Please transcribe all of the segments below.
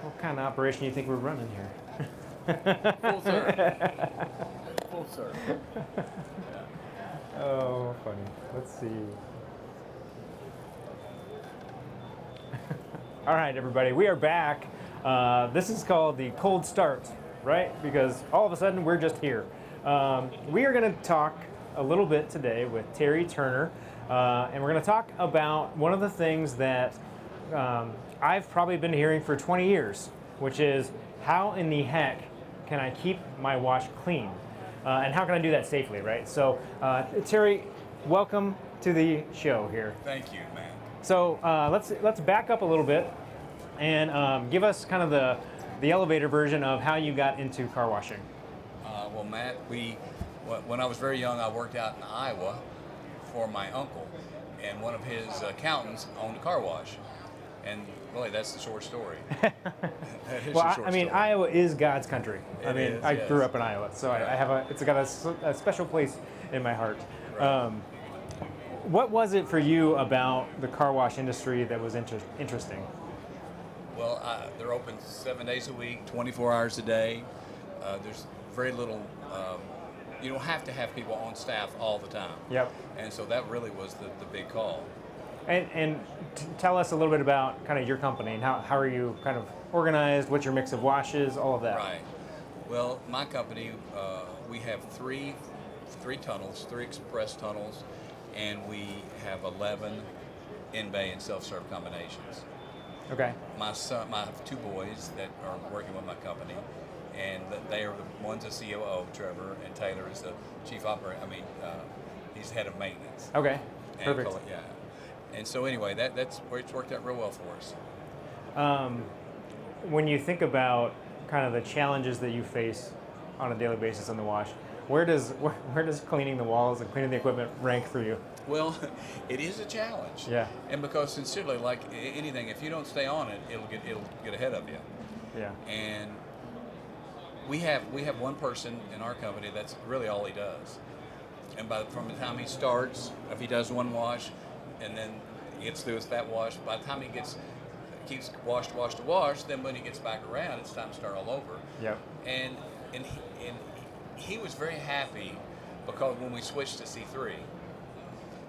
What kind of operation do you think we're running here? Full serve. Full serve. Oh, funny. Let's see. All right, everybody, we are back. This is called the cold start, right? Because all of a sudden we're just here. We are going to talk a little bit today with Terry Turner, and we're going to talk about one of the things that I've probably been hearing for 20 years, which is how in the heck can I keep my wash clean? And how can I do that safely, right? So, Terry, welcome to the show here. Thank you, man. So let's back up a little bit and give us kind of the elevator version of how you got into car washing. Well, Matt, when I was very young, I worked out in Iowa for my uncle, and one of his accountants owned a car wash. And really, that's the short story. Well, I mean, Iowa is God's country. I grew up in Iowa, so Right. I have it's got a special place in my heart. Right. What was it for you about the car wash industry that was interesting? Well, they're open 7 days a week, 24 hours a day. There's very little. You don't have to have people on staff all the time. Yep. And so that really was the big call. And tell us a little bit about kind of your company and how are you kind of organized, what's your mix of washes, all of that. Right. Well, my company, we have three tunnels, 3 express tunnels, and we have 11 in-bay and self-serve combinations. Okay. I have 2 boys that are working with my company, and they are one's a COO, Trevor, and Taylor is the chief operator. He's head of maintenance. Okay. And Perfect. yeah. And so anyway, that's where it's worked out real well for us. When you think about kind of the challenges that you face on a daily basis on the wash, where does cleaning the walls and cleaning the equipment rank for you? Well, it is a challenge. Yeah. And because sincerely, like anything, if you don't stay on it, it'll get ahead of you. Yeah. And we have one person in our company that's really all he does. And from the time he starts, if he does one wash, and then gets through with that wash, by the time he keeps wash to wash, then when he gets back around, it's time to start all over. Yep. And he was very happy because when we switched to C3,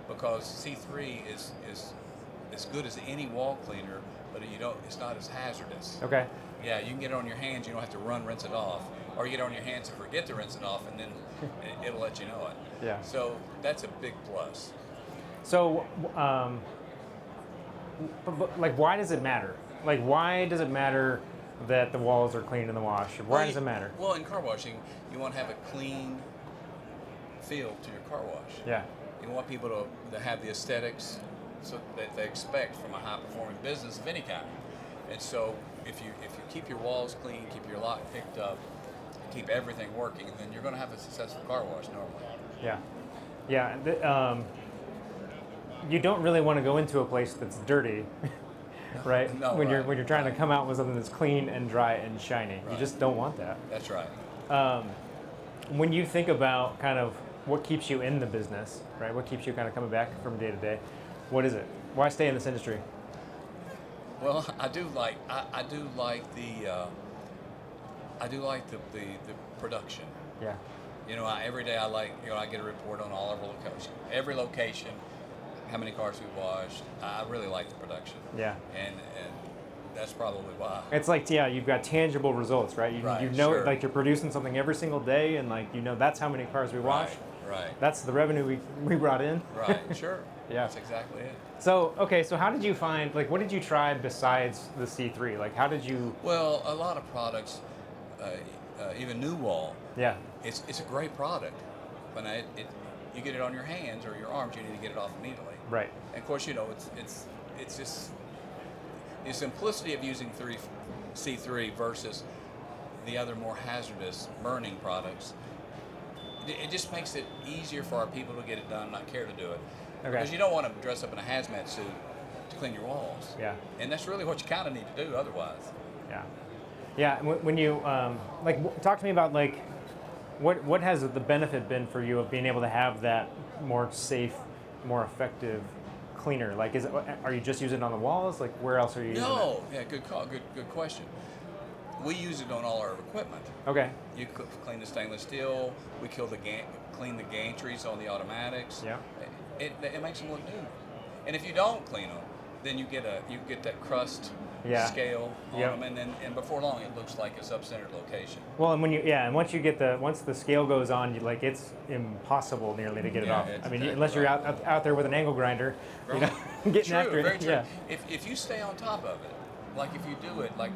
because C3 is as good as any wall cleaner, but it's not as hazardous. Okay. Yeah, you can get it on your hands, you don't have to rinse it off. Or you get it on your hands and forget to rinse it off, and then it'll let you know it. Yeah. So that's a big plus. So, like, why does it matter? Like, why does it matter that the walls are clean in the wash? Why does it matter? Well, in car washing, you want to have a clean feel to your car wash. Yeah. You want people to have the aesthetics that they expect from a high-performing business of any kind. And so if you keep your walls clean, keep your lot picked up, keep everything working, then you're going to have a successful car wash normally. Yeah. Yeah. You don't really want to go into a place that's dirty, right? No, when right, you're trying to come out with something that's clean and dry and shiny. Right. You just don't want that. That's right. When you think about kind of what keeps you in the business, right? What keeps you kind of coming back from day to day? What is it? Why stay in this industry? Well, I do like the production. Yeah. You know, every day I get a report on all of our locations. Every location, how many cars we washed. I really like the production. Yeah. And that's probably why. It's like, yeah, you've got tangible results, right? You know, sure. like you're producing something every single day, and like that's how many cars we washed. Right. That's the revenue we brought in. Right. Sure. Yeah. That's exactly it. So, okay, so how did you find, like, what did you try besides the C3? Like, how did you... Well, a lot of products, even new wall, Yeah. it's a great product. But you get it on your hands or your arms, you need to get it off immediately. Right. And of course, it's just the simplicity of using C3 versus the other more hazardous burning products. It just makes it easier for our people to get it done, not care to do it. Okay. Because you don't want to dress up in a hazmat suit to clean your walls. Yeah. And that's really what you kind of need to do otherwise. Yeah. Yeah, when you, talk to me about, like, what has the benefit been for you of being able to have that more safe, more effective cleaner? Like, are you just using it on the walls? Like, where else are you using it? No, yeah, good call, good question. We use it on all our equipment. Okay. You clean the stainless steel. We clean the gantries on the automatics. Yeah. It makes them look new. And if you don't clean them, then you get that crust scale on them, and before long it looks like a sub-centered location. Well, and once the scale goes on, it's impossible nearly to get it off. I mean, exactly unless you're out there with an angle grinder, Right. getting True, after it. very true. Yeah. If you stay on top of it, like if you do it, like,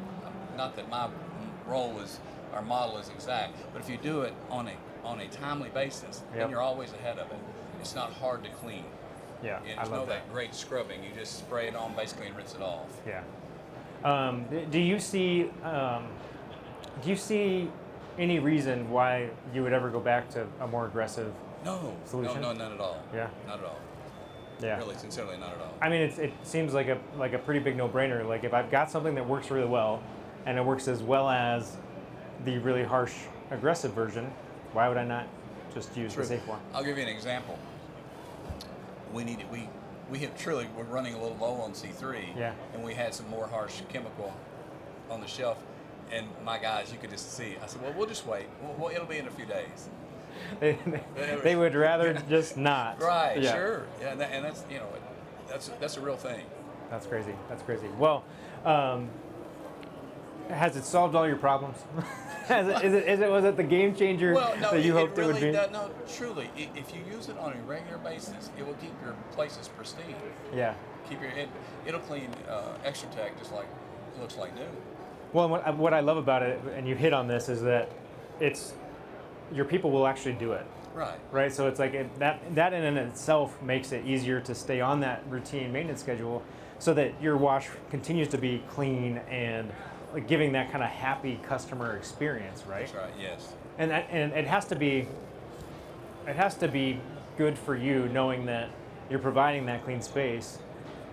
not that my our model is exact, but if you do it on a timely basis, then you're always ahead of it. It's not hard to clean. Yeah, There's no that great scrubbing. You just spray it on basically and rinse it off. Yeah. Do you see any reason why you would ever go back to a more aggressive solution? No, none at all. Yeah. Not at all. Yeah. Really, sincerely, not at all. I mean, it seems like a pretty big no-brainer. Like, if I've got something that works really well, and it works as well as the really harsh, aggressive version, why would I not just use the safe one? I'll give you an example. We're running a little low on C3, and we had some more harsh chemical on the shelf, and my guys, you could just see. I said, well, we'll just wait. Well, it'll be in a few days. They would rather just not. Right. Yeah. Sure. Yeah. And that's a real thing. That's crazy. That's crazy. Well, has it solved all your problems? Was it the game changer that you hoped it would be? No, truly. If you use it on a regular basis, it will keep your places pristine. Yeah. It'll clean Extra-Tech just like it looks like new. Well, what I love about it, and you hit on this, is that your people will actually do it. Right. Right. So it's like that in and itself makes it easier to stay on that routine maintenance schedule, so that your wash continues to be clean and like giving that kind of happy customer experience, right? That's right. Yes. And it has to be good for you, knowing that you're providing that clean space,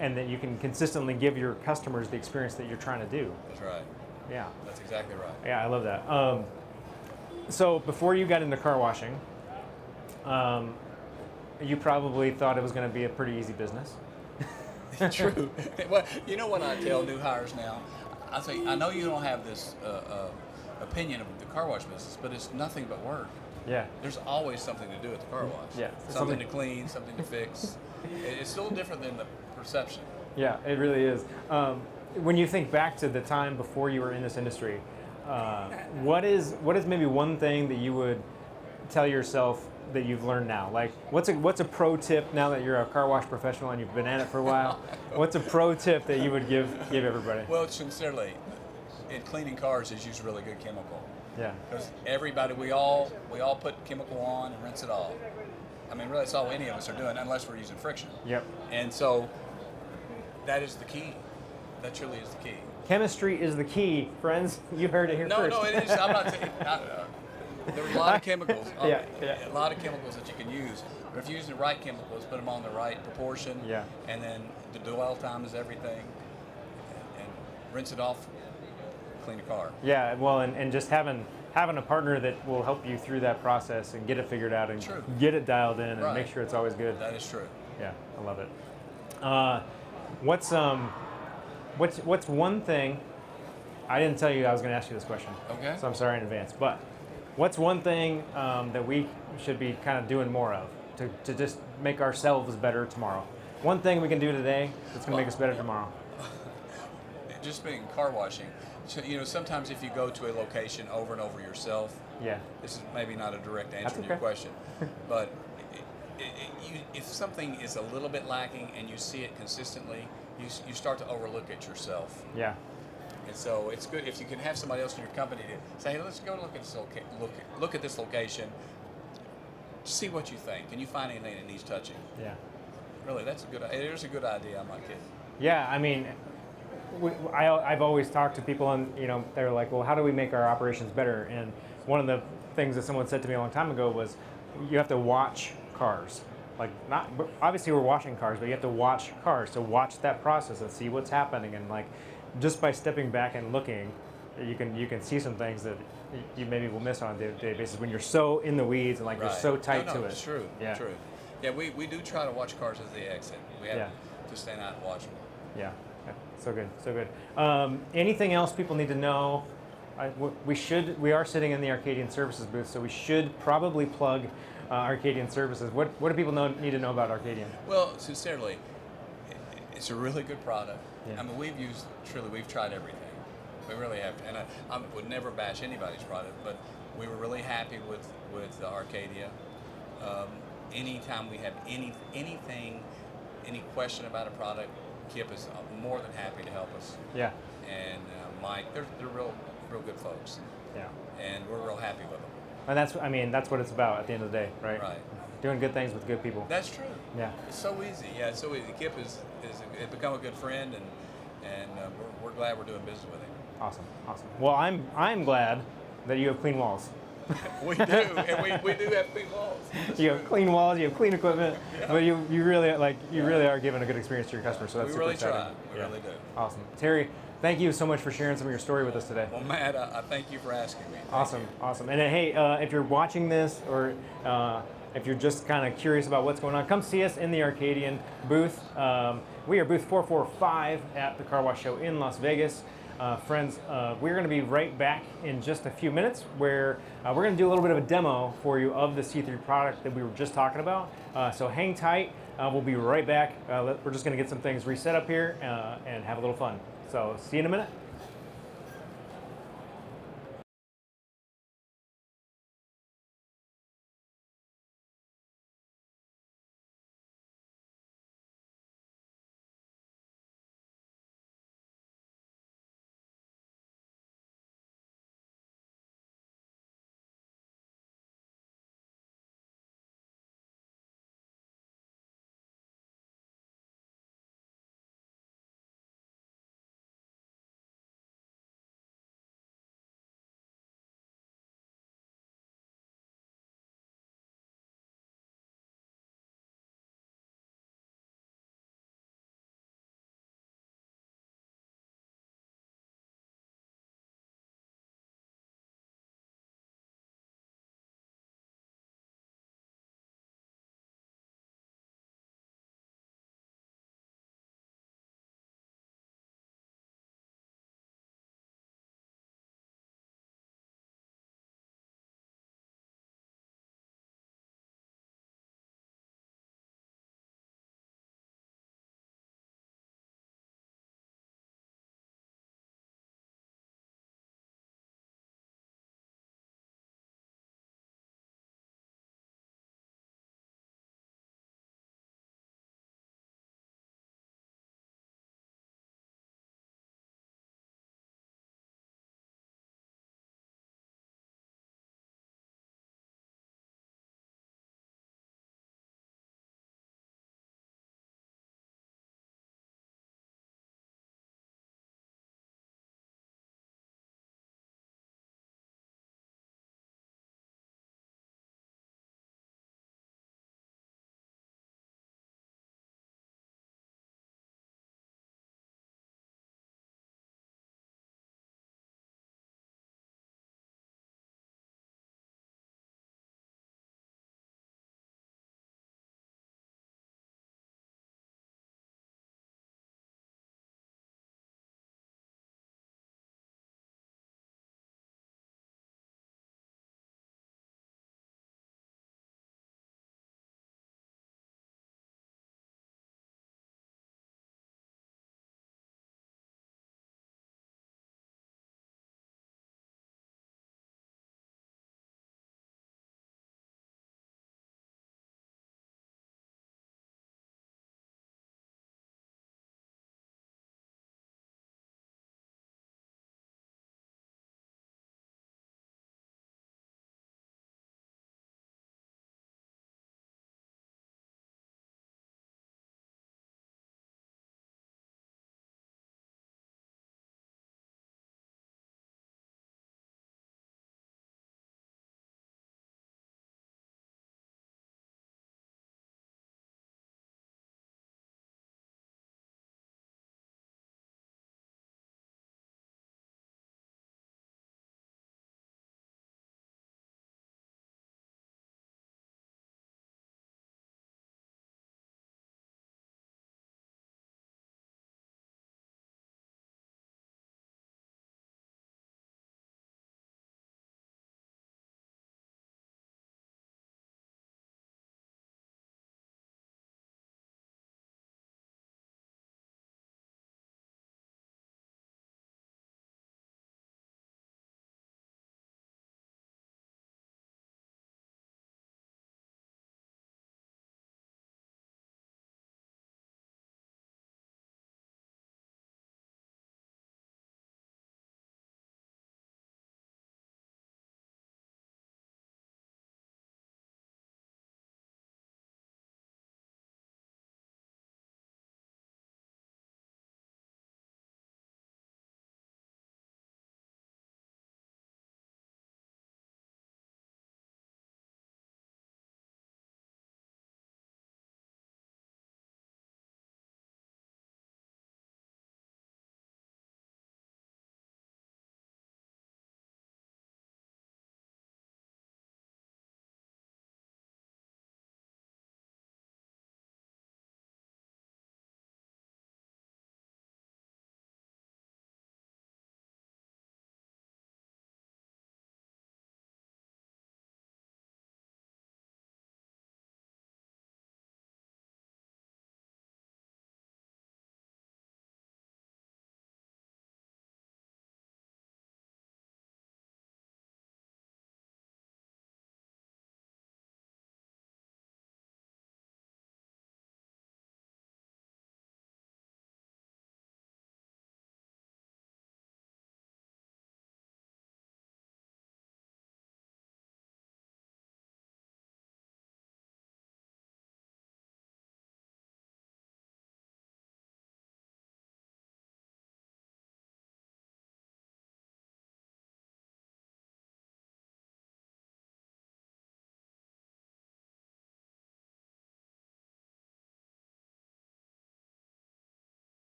and that you can consistently give your customers the experience that you're trying to do. That's right. Yeah. That's exactly right. Yeah, I love that. So before you got into car washing, you probably thought it was going to be a pretty easy business. True. Well, you know what I tell new hires now? I say, I know you don't have this opinion of the car wash business, but it's nothing but work. Yeah. There's always something to do at the car wash. Yeah. Something to clean, something to fix. It's still different than the perception. Yeah, it really is. When you think back to the time before you were in this industry, what is maybe one thing that you would tell yourself that you've learned now? Like, what's a pro tip now that you're a car wash professional and you've been at it for a while? What's a pro tip that you would give everybody? Well, sincerely, in cleaning cars is use really good chemical. Yeah. Because everybody, we all put chemical on and rinse it off. I mean, really, that's all any of us are doing, unless we're using friction. Yep. And so, that is the key. That truly is the key. Chemistry is the key, friends. You heard it here first. No, it is. I'm not saying. There's a lot of chemicals. Yeah. A lot of chemicals that you can use. But if you're using the right chemicals, put them on the right proportion. Yeah. And then the dwell time is everything. And rinse it off. Clean the car. Yeah. Well, and just having a partner that will help you through that process and get it figured out and get it dialed in and make sure it's always good. That is true. Yeah, I love it. What's one thing? I didn't tell you I was going to ask you this question. Okay. So I'm sorry in advance. But what's one thing that we should be kind of doing more of to just make ourselves better tomorrow? One thing we can do today that's going to make us better tomorrow. Just being car washing. So, sometimes if you go to a location over and over yourself, this is maybe not a direct answer to your question, but if something is a little bit lacking and you see it consistently, you start to overlook it yourself. Yeah. And so it's good if you can have somebody else in your company to say, hey, let's go look at this location, see what you think. Can you find anything that needs touching? Yeah. Really, it is a good idea. I'm not kidding. Yeah, I mean, I've always talked to people, and they're like, well, how do we make our operations better? And one of the things that someone said to me a long time ago was, you have to watch cars. Like, obviously we're washing cars, but you have to watch cars. So watch that process and see what's happening, and like, just by stepping back and looking, you can see some things that you maybe will miss on a day-to-day basis when you're so in the weeds and like you're so tight to it. It's true. Yeah. True. Yeah, we do try to watch cars as they exit. We have to stand out and watch them. Yeah. So good. So good. Anything else people need to know We are sitting in the ArcadianServices booth, so we should probably plug ArcadianServices. What do people need to know about Arcadian? Well, sincerely, it's a really good product. Yeah. I mean, we've tried everything. We really have, and I would never bash anybody's product, but we were really happy with Arcadia. Anytime we have anything, any question about a product, Kip is more than happy to help us. Yeah. And Mike, they're real good folks. Yeah. And we're real happy with them. And that's what it's about at the end of the day, right? Right. Doing good things with good people. That's true. Yeah. It's so easy. Yeah, it's so easy. Kip has become a good friend, and we're glad we're doing business with him. Awesome. Well, I'm glad that you have clean walls. We do, and we do have clean walls. You have clean walls, you have clean equipment, Yeah. but you really are giving a good experience to your customers. So that's We super really exciting. try. We really do. Awesome, Terry. Thank you so much for sharing some of your story with us today. Well, Matt, I thank you for asking me. Thank Awesome, you. awesome. And hey, if you're watching this or if you're just kind of curious about what's going on, come see us in the Arcadian booth. We are booth 445 at the Car Wash Show in Las Vegas. Friends, we're going to be right back in just a few minutes where we're going to do a little bit of a demo for you of the C3 product that we were just talking about. So hang tight. We'll be right back. We're just going to get some things reset up here and have a little fun. So see you in a minute.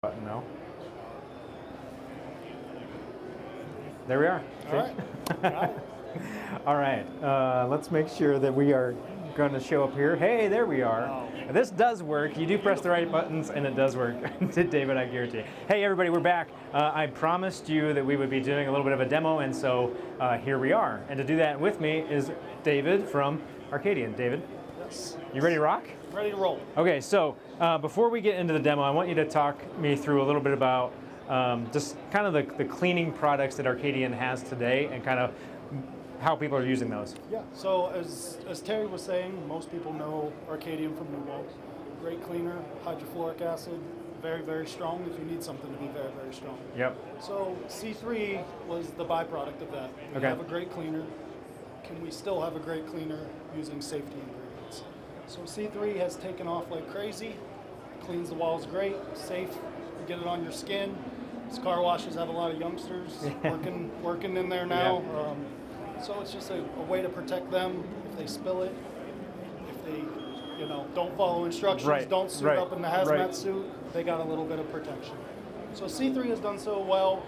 button though. There we are. All right. Got it. All right. Let's make sure that we are going to show up here. Hey, there we are. Wow. This does work. You do press the right buttons, and it does work. David, I guarantee. Hey, everybody, we're back. I promised you that we would be doing a little bit of a demo, and so here we are. And to do that with me is David from Arcadian. David, Yes. you ready to rock? Ready to roll. Okay, so before we get into the demo, I want you to talk me through a little bit about just kind of the cleaning products that Arcadian has today and kind of how people are using those. Yeah. So as Terry was saying, most people know Arcadian from Newell. Great cleaner, hydrofluoric acid, very, very strong if you need something to be very, very strong. Yep. So C3 was the byproduct of that. We Okay. have a great cleaner. Can we still have a great cleaner using safety ingredients? So C3 has taken off like crazy, cleans the walls great, safe, you get it on your skin. These car washes have a lot of youngsters working in there now. So it's just a way to protect them if they spill it, if they don't follow instructions, Right, don't suit right, up in the hazmat right. suit, they got a little bit of protection. So C3 has done so well,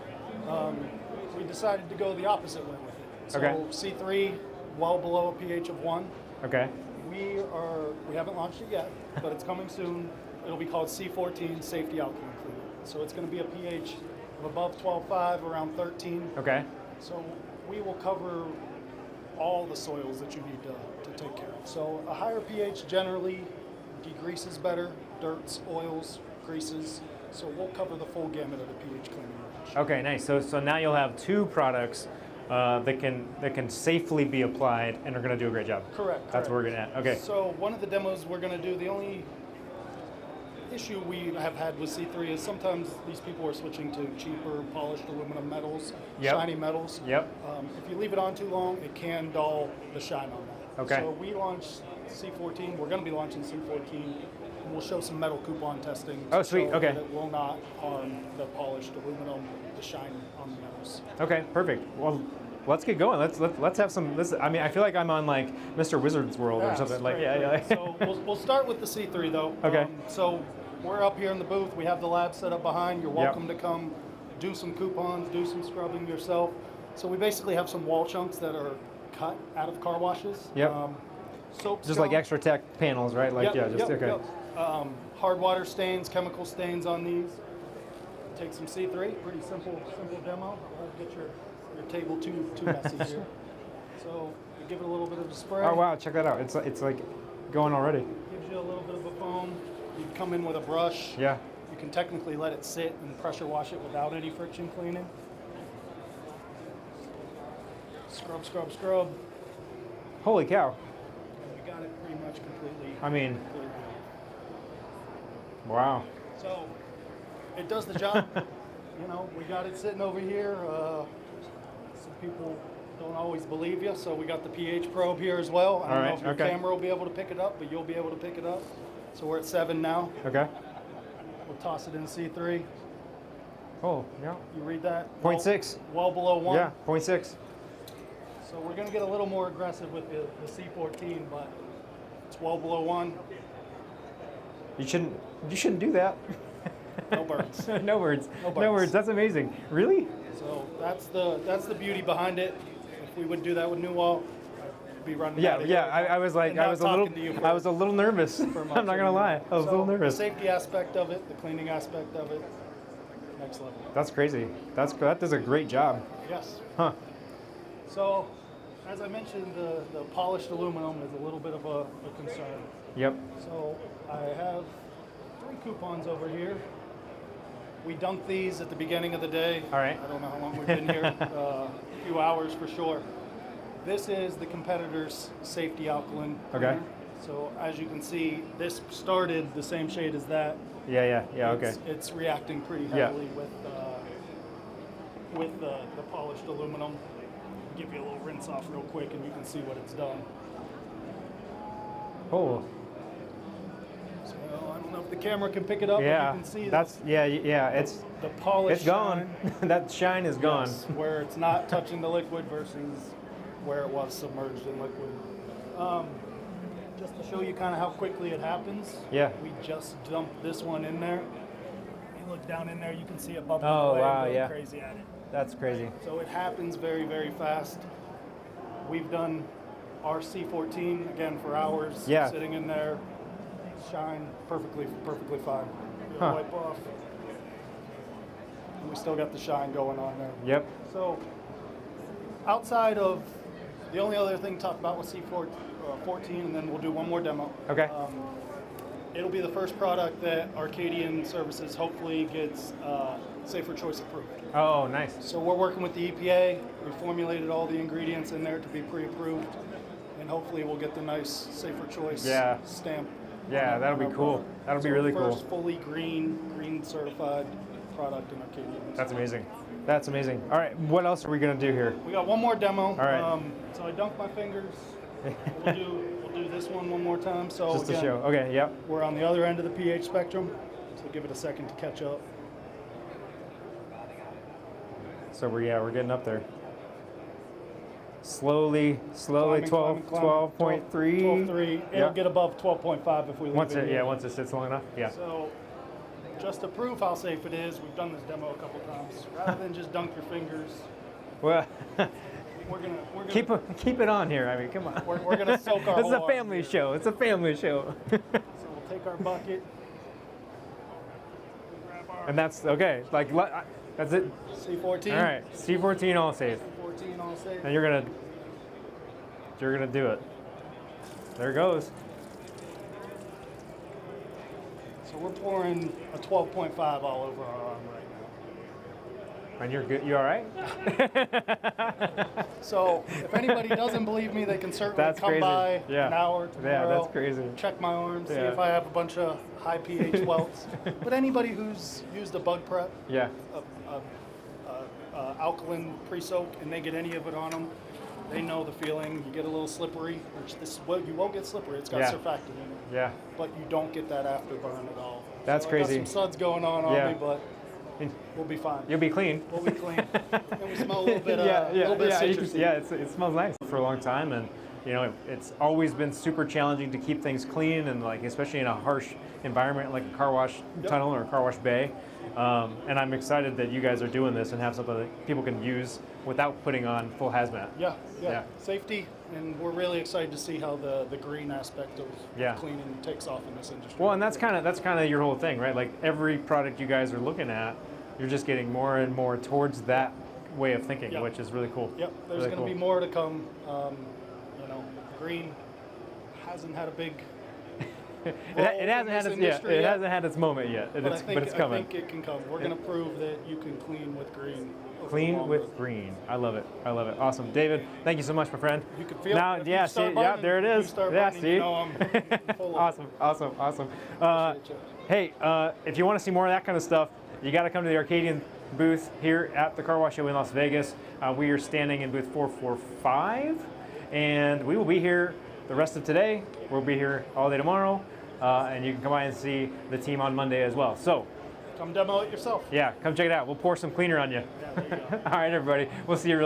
we decided to go the opposite way with it. So Okay. C3, well below a pH of 1. Okay. We haven't launched it yet, but it's coming soon. It'll be called C14 Safety Alkaline Cleaner. So it's going to be a pH of above 12.5, around 13. Okay. So we will cover all the soils that you need to take care of. So a higher pH generally degreases better, dirts, oils, greases. So we'll cover the full gamut of the pH cleaning range. Okay, nice. So now you'll have two products that can safely be applied and are going to do a great job. Correct. That's what we're getting at. Okay. So one of the demos we're going to do, the only issue we have had with C3 is sometimes these people are switching to cheaper polished aluminum metals, Yep. shiny metals. Yep. If you leave it on too long, it can dull the shine on that. Okay. So we launched C14. We're going to be launching C14. And we'll show some metal coupon testing. Oh, to sweet. show Okay. that it will not harm the polished aluminum, the shine on the metals. Okay. Perfect. Well, let's get going. Let's have some. I mean, I feel like I'm on like Mr. Wizard's World or Yeah, something. it's Like great, yeah. great. So we'll start with the C3 though. Okay. So we're up here in the booth. We have the lab set up behind. You're Yep. welcome to come do some coupons, do some scrubbing yourself. So we basically have some wall chunks that are cut out of car washes. Yep. Soap Just like scum. extra tech panels, right? Like Yep, yeah. Just yep, okay. yep. Hard water stains, chemical stains on these. Take some C3. Pretty simple demo. Don't get your table too messy here. So we give it a little bit of a spray. Oh wow! Check that out. It's like going already. Gives you a little bit of a foam. You come in with a brush. Yeah. You can technically let it sit and pressure wash it without any friction cleaning. Scrub, scrub, scrub. Holy cow! And we got it pretty much completely. I mean, completely clean. wow. So it does the job. We got it sitting over here. Some people don't always believe you, so we got the pH probe here as well. I don't know if your camera will be able to pick it up, but you'll be able to pick it up. So we're at 7 now. Okay. We'll toss it in C3. Oh yeah. You read that? 0.6. Well below 1. Yeah. 0.6. So we're going to get a little more aggressive with the C14, but it's well below 1. You shouldn't do that. No birds. No words. No No words. birds. That's amazing. Really? So that's the beauty behind it. If we would do that with Newell, I'd be running. Yeah. out of Yeah. here I was like, and I not was a little, talking to you I was a little nervous. for I'm much not gonna anymore. lie. I was a little So nervous. The safety aspect of it, the cleaning aspect of it, next level. That's crazy. That does a great job. Yes. Huh. So, as I mentioned, the polished aluminum is a little bit of a concern. Yep. So I have 3 coupons over here. We dunked these at the beginning of the day. All right. I don't know how long we've been here, a few hours for sure. This is the competitor's safety alkaline. Okay. cleaner. So as you can see, this started the same shade as that. Yeah. Okay. It's reacting pretty Yeah. heavily with the polished aluminum. Give you a little rinse off real quick and you can see what it's done. Oh. So I don't know if the camera can pick it up, Yeah. but you can see That's yeah. It's the polished gone. shine. That shine is gone. Yes, where it's not touching the liquid versus where it was submerged in liquid. Just to show you kind of how quickly it happens. Yeah. We just dumped this one in there. look down in there, you can see it bubbling Oh, away, wow, really yeah. crazy at it. That's crazy. So it happens very, very fast. We've done our C14 again for hours, Yeah. sitting in there, shine perfectly fine. Huh. Wipe off. And we still got the shine going on there. Yep. So outside of the only other thing to talk about was C14, and then we'll do one more demo. Okay. It'll be the first product that ArcadianServices hopefully gets Safer Choice approved. Oh, nice. So we're working with the EPA. We formulated all the ingredients in there to be pre-approved, and hopefully we'll get the nice Safer Choice stamp. Yeah, that'll be cool. That'll be really cool. First fully green certified product in Arcadian. That's amazing. That's amazing. All right, what else are we gonna do here? We got one more demo. All right. So I dunked my fingers. We'll do this one more time. So Just to again, show. Okay. Yep. we're on the other end of the pH spectrum, so give it a second to catch up. So we're getting up there. Slowly, Climbing, 12.3. 12.3. It'll Yep. get above 12.5 if we leave Once it it, here. once it sits long enough. Yeah. So just to prove how safe it is, we've done this demo a couple times. Rather than just dunk your fingers, Well, we're gonna keep it on here. I mean, come on. we're gonna soak our This is whole a family arm here. show. It's a family show. So we'll take our bucket. Grab our And that's okay. Like that's it. C14. All right. C14 all safe. C14 all safe. And you're gonna do it. There it goes. So we're pouring a 12.5 all over our arm right now. And you're good. You all right? So if anybody doesn't believe me, they can certainly That's come crazy. by Yeah. an hour Yeah, tomorrow. that's crazy. Check my arm, see Yeah. if I have a bunch of high pH welts. But anybody who's used a bug prep, Yeah. alkaline pre-soak, and they get any of it on them, they know the feeling. You get a little slippery, which you won't get slippery. It's got Yeah. surfactant in it, Yeah. but you don't get that afterburn at all. That's so crazy. I got some suds going on Yeah. me, but we'll be fine. You'll be clean. We'll be clean. And we smell a little bit, yeah, little bit you can- citrusy. yeah. It smells nice for a long time, and you know it's always been super challenging to keep things clean, and like especially in a harsh environment like a car wash tunnel or a car wash bay. And I'm excited that you guys are doing this and have something that people can use without putting on full hazmat. Yeah. Yeah. Safety, and we're really excited to see how the green aspect of Yeah. cleaning takes off in this industry. Well, and that's kind of your whole thing, right? Like every product you guys are looking at, you're just getting more and more towards that way of thinking, Yeah. which is really cool. Yep, there's Really going to cool. be more to come. Green hasn't had a big It role hasn't in had this its industry it yet, hasn't had its moment yet, but but it's coming. I think it can come. We're going to prove that you can clean with green. over the Clean long with run. green. I love it. I love it. Awesome, David. Thank you so much, my friend. You can feel now, it. If yeah, you see, start yeah, burning, there it you is. start Yeah, burning, see. you know I'm full of it. Awesome. Appreciate you. Hey, if you want to see more of that kind of stuff, you got to come to the Arcadian booth here at the Car Wash Show in Las Vegas. We are standing in booth 445, and we will be here the rest of today. We'll be here all day tomorrow, and you can come by and see the team on Monday as well. So, Come demo it yourself. yeah, come check it out. We'll pour some cleaner on you. Yeah, there you go. All right, everybody. We'll see you.